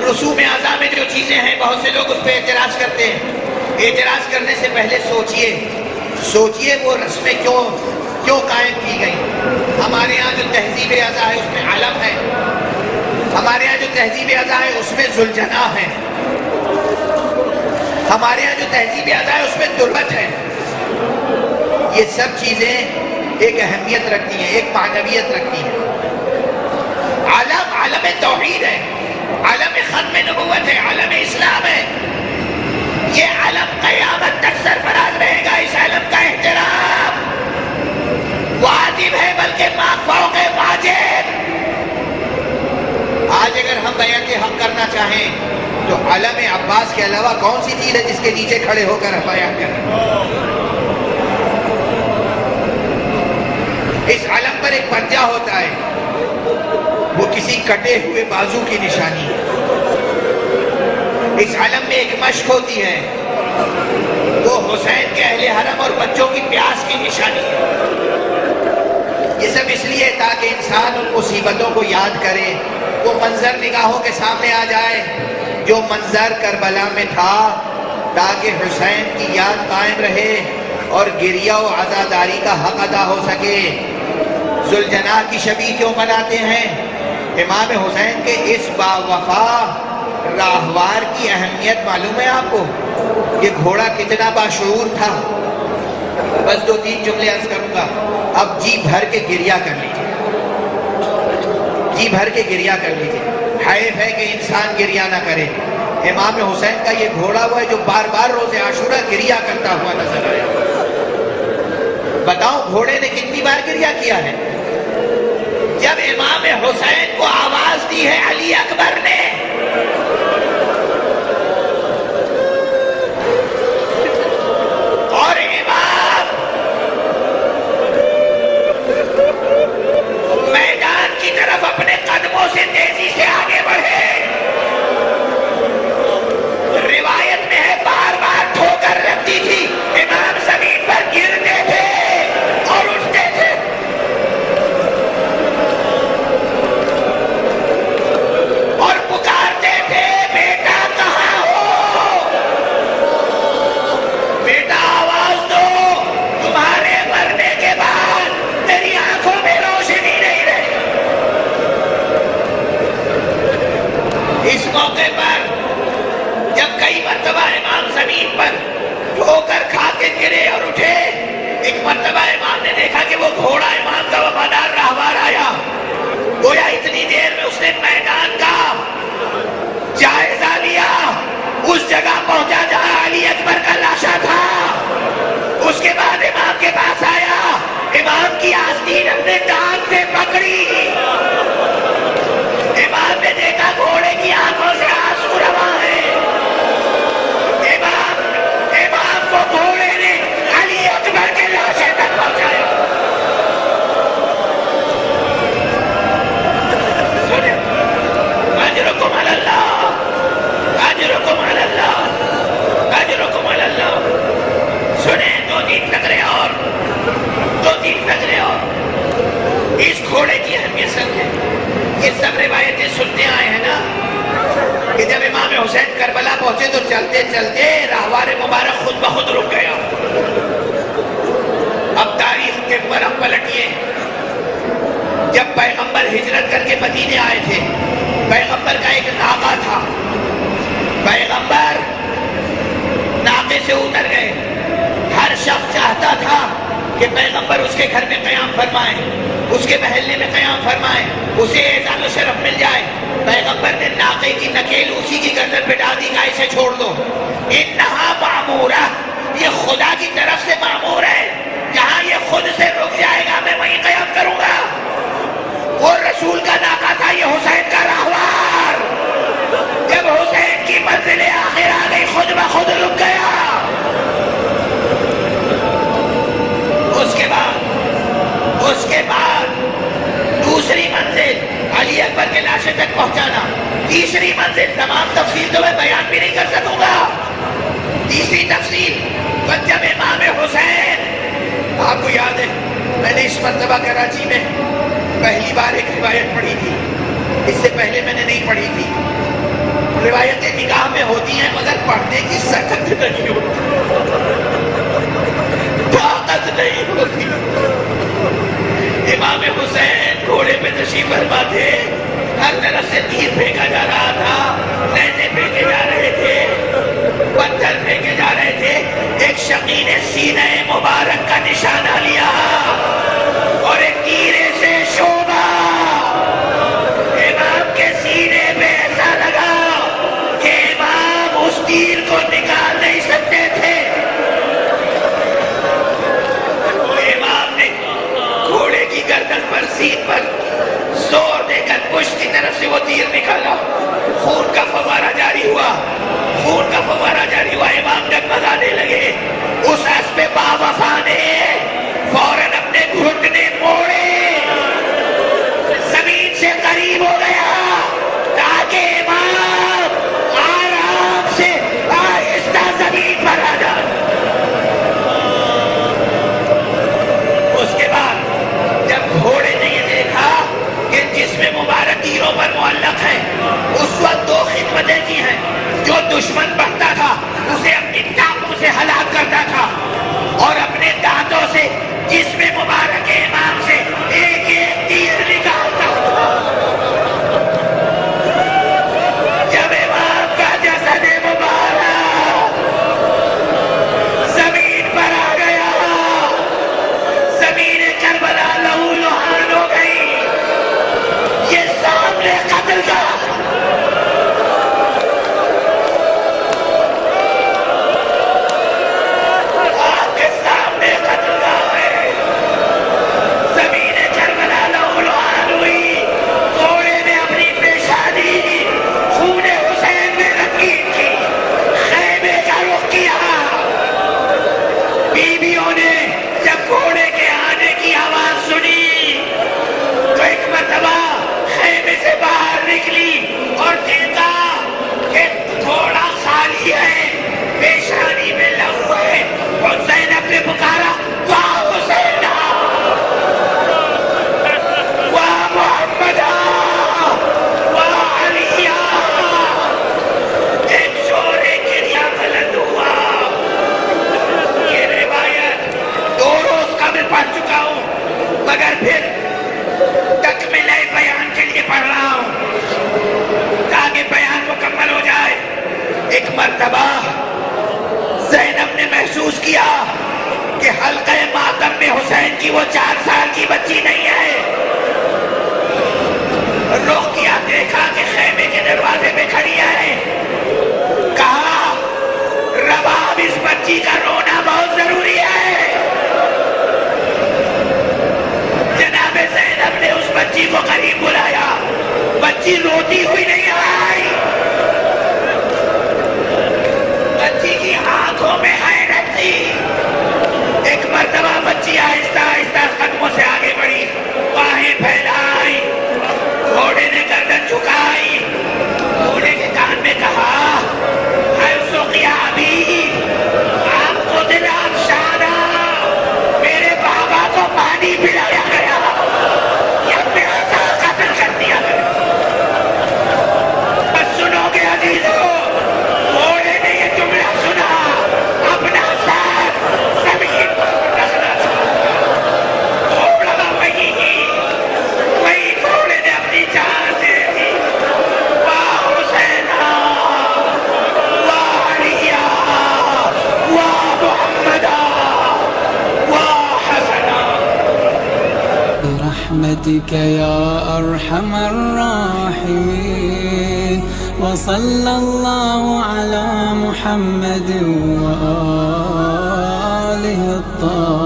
رسوم اعضاء میں جو چیزیں ہیں بہت سے لوگ اس پہ اعتراض کرتے ہیں. اعتراض کرنے سے پہلے سوچئے وہ رسمیں کیوں قائم کی گئی. ہمارے یہاں جو تہذیب اعضاء ہے اس میں علم ہے. ہمارے یہاں جو تہذیب اعضاء ہے اس میں ذوالجناح ہے. ہمارے یہاں جو تہذیب اعضاء ہے اس میں تربت ہے. یہ سب چیزیں ایک اہمیت رکھتی ہیں، ایک معنویت رکھتی ہیں. عالم توحید ہے، عالم ختم نبوت ہے، عالم اسلام ہے. یہ عالم قیامت تک سرفراز رہے گا. اس عالم کا احترام واجب ہے، بلکہ ما فوق واجب. آج اگر ہم بیعت حق کرنا چاہیں تو علم عباس کے علاوہ کون سی چیز ہے جس کے نیچے کھڑے ہو کر بیعت کریں؟ اس علم پر ایک پنجہ ہوتا ہے، وہ کسی کٹے ہوئے بازو کی نشانی ہے. اس علم میں ایک مشق ہوتی ہے، وہ حسین کے اہل حرم اور بچوں کی پیاس کی نشانی ہے. یہ سب اس لیے تاکہ انسان ان مصیبتوں کو یاد کرے، وہ منظر نگاہوں کے سامنے آ جائے جو منظر کربلا میں تھا، تاکہ حسین کی یاد قائم رہے اور گریہ و عزاداری کا حق ادا ہو سکے. ذوالجناح کی شبیہ کیوں بناتے ہیں؟ امام حسین کے اس باوفا راہوار کی اہمیت معلوم ہے آپ کو؟ یہ گھوڑا کتنا باشعور تھا. بس 2-3 جملے عرض کروں گا. اب جی بھر کے گریہ کر لیجیے، جی بھر کے گریہ کر لیجیے. حیف ہے کہ انسان گریہ نہ کرے. امام حسین کا یہ گھوڑا وہ ہے جو بار بار روز عاشورہ گریہ کرتا ہوا نظر آیا. بتاؤ گھوڑے نے کتنی بار گریہ کیا ہے؟ جب امام حسین کو آواز دی ہے علی اکبر نے، اور امام میدان کی طرف اپنے قدموں سے تیزی سے آگے بڑھے، روایت میں ہے بار بار ٹھوکر لگتی تھی، امام زمین پر گرتے تھے اور اٹھتے تھے. اور پکارتے تھے بیٹا کہاں ہو، بیٹا آواز دو، تمہارے مرنے کے بعد میری آنکھوں میں روشنی نہیں رہی. اس موقع پر جب کئی مرتبہ امام زمین پر ٹھوکر کھا کے گرے اور اٹھے، ایک مرتبہ امام نے دیکھا کہ وہ گھوڑا امام کا وفادار راہوار آیا. گویا اتنی دیر میں اس نے میدان کا جائزہ لیا، اس جگہ پہنچا جہاں علی اکبر کا لاشا تھا. اس کے بعد امام کے پاس آیا، امام کی آستین اپنے ٹانگ سے پکڑی. امام نے دیکھا گھوڑے کی آنکھوں سے آنسو رواں ہے. امام کو گھوڑے نے علی اکبر کے لاشے تک پہنچایا. اجرکم علی اللہ، اجرکم علی اللہ، اجرکم علی اللہ. سنیں 2-3 فقرے اور، 2-3 فقرے اور. اس گھوڑے کی اہمیت سمجھیں. یہ سب روایتیں سنتے آئے ہیں نا کہ جب امام حسین کربلا پہنچے تو چلتے چلتے راہوار مبارک خود بخود رک گیا. اب تاریخ کے برہم پلٹیے. جب پیغمبر ہجرت کر کے مدینے آئے تھے، پیغمبر کا ایک ناقہ تھا. پیغمبر ناقے سے اتر گئے. ہر شخص چاہتا تھا کہ پیغمبر اس کے گھر میں قیام فرمائیں، اس کے محلے میں قیام فرمائیں، اسے اعزاز و شرف مل جائے. پیغمبر نے ناقے کی نکیل اسی کی گردن پہ ڈال دی کہ اسے چھوڑ دو. انہا معمورہ، یہ خدا کی طرف سے معمور ہے. جہاں یہ خود سے رک جائے گا میں وہیں قیام کروں گا. وہ رسول کا ناقہ تھا، یہ حسین کا راہوار. جب حسین کی منزل آخر آ گئی خود بخود رک گیا. اس کے بعد دوسری منزل علی اکبر کے لاشے تک پہنچانا. تیسری منزل، تمام تفصیل تو میں بیان بھی نہیں کر سکوں گا. تیسری تفصیل جب امام حسین، آپ کو یاد ہے میں نے اس مرتبہ کراچی میں پہلی بار ایک روایت پڑھی تھی، اس سے پہلے میں نے نہیں پڑھی تھی. روایتیں نگاہ میں ہوتی ہیں مگر پڑھنے کی سکت نہیں ہوتی، طاقت نہیں ہوتی۔ امام حسین گھوڑے پہ تشریف فرما تھے، ہر طرف سے تیر پھینکا جا رہا تھا، نیزے پھینکے جا رہے تھے، پتھر پھینکے جا رہے تھے۔ ایک شقی نے سینہ مبارک کا نشانہ لیا اور ایک تیرے سے شعبہ امام کے سینے پہ ایسا لگا کہ امام اس تیر کو نکال نہیں سکتے تھے۔ امام نے گھوڑے کی گردن پر سیٹ پر زور دے کر پشت کی طرف سے وہ تیر نکالا، خون کا فوارہ جاری ہوا، خون کا فوارہ جاری ہوا، امام ڈگمگانے لگے۔ اس اسب باوفا نے فوراً اپنے گھٹنے موڑے، زمین سے قریب ہو گیا تاکہ امام آرام سے آہستہ زمین پر آ جائے۔ اس کے بعد جب گھوڑے نے یہ دیکھا کہ جسم مبارک تیروں پر معلق ہے، اس وقت دو خدمتیں کی ہیں۔ جو دشمن بڑھتا تھا اسے اپنی ٹانگوں سے ہلاک کرتا تھا اور اپنے دانتوں سے جسم مبارک امام سے ایک ایک تیر نکالتا تھا۔ جب امام کا جسد مبارک زمین پر آ گیا، زمین کربلا لہو لہان ہو گئی۔ یہ سامنے قتل کا حسین کی وہ 4 سال کی بچی نہیں ہے۔ رخ کیا، دیکھا کہ خیمے کے دروازے پہ کھڑی ہے، کہا رباب اس بچی کا رونا بہت ضروری ہے۔ جناب زینب نے اس بچی کو قریب بلایا، بچی روتی ہوئی نہیں آئی، بچی کی آنکھوں میں حیرت تھی۔ ایک مرتبہ بچی آہستہ آہستہ قدموں سے آگے بڑھی، باہیں پھیلائی، گھوڑے نے گردن جھکائی، گھوڑے کے کان میں کہا حیث قیا ابی، آپ کو دل افشانا، میرے بابا کو پانی پلایا گیا یا پیاسا قتل کر دیا گیا۔ بس سنو گے عزیزو، گھوڑے نے یہ جملہ سنا، اپنا ساتھ زمین پر رکھنا چاہا، گھوڑا وہی گھوڑے نے اپنی جان دے دی۔ واہ حسینہ، واہ علیہ، واہ محمدہ، واہ حسنہ۔ برحمتك يا أرحم الراحمين، وصلى الله على محمد وآله الطاهرين۔